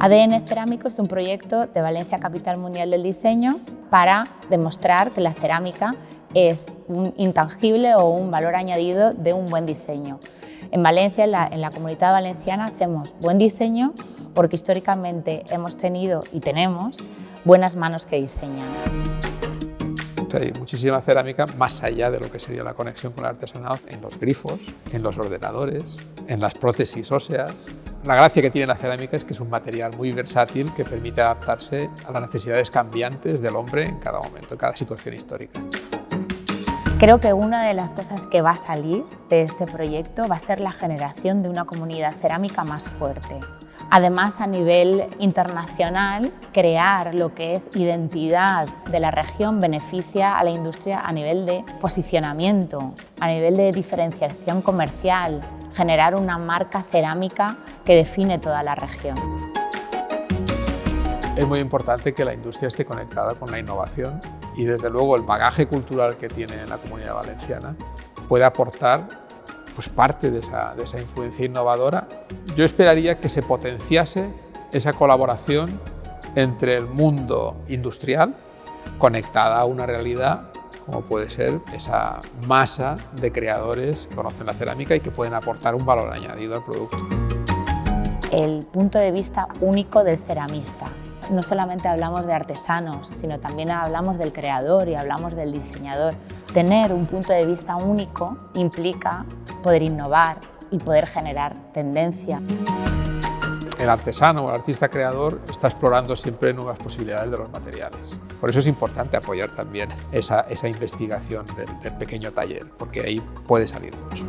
ADN Cerámico es un proyecto de Valencia Capital Mundial del Diseño para demostrar que la cerámica es un intangible o un valor añadido de un buen diseño. En Valencia, en la Comunidad Valenciana, hacemos buen diseño porque históricamente hemos tenido y tenemos buenas manos que diseñan. Hay muchísima cerámica más allá de lo que sería la conexión con el artesanado, en los grifos, en los ordenadores, en las prótesis óseas. La gracia que tiene la cerámica es que es un material muy versátil que permite adaptarse a las necesidades cambiantes del hombre en cada momento, en cada situación histórica. Creo que una de las cosas que va a salir de este proyecto va a ser la generación de una comunidad cerámica más fuerte. Además, a nivel internacional, crear lo que es identidad de la región beneficia a la industria a nivel de posicionamiento, a nivel de diferenciación comercial, generar una marca cerámica que define toda la región. Es muy importante que la industria esté conectada con la innovación y, desde luego, el bagaje cultural que tiene la Comunidad Valenciana puede aportar parte de esa influencia innovadora. Yo esperaría que se potenciase esa colaboración entre el mundo industrial, conectada a una realidad como puede ser esa masa de creadores que conocen la cerámica y que pueden aportar un valor añadido al producto. El punto de vista único del ceramista. No solamente hablamos de artesanos, sino también hablamos del creador y hablamos del diseñador. Tener un punto de vista único implica poder innovar y poder generar tendencia. El artesano o el artista creador está explorando siempre nuevas posibilidades de los materiales. Por eso es importante apoyar también esa investigación del pequeño taller, porque ahí puede salir mucho.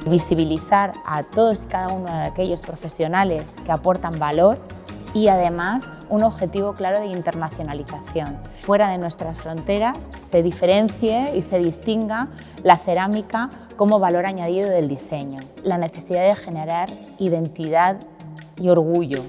Visibilizar a todos y cada uno de aquellos profesionales que aportan valor y, además, un objetivo claro de internacionalización. Fuera de nuestras fronteras se diferencie y se distinga la cerámica como valor añadido del diseño. La necesidad de generar identidad y orgullo.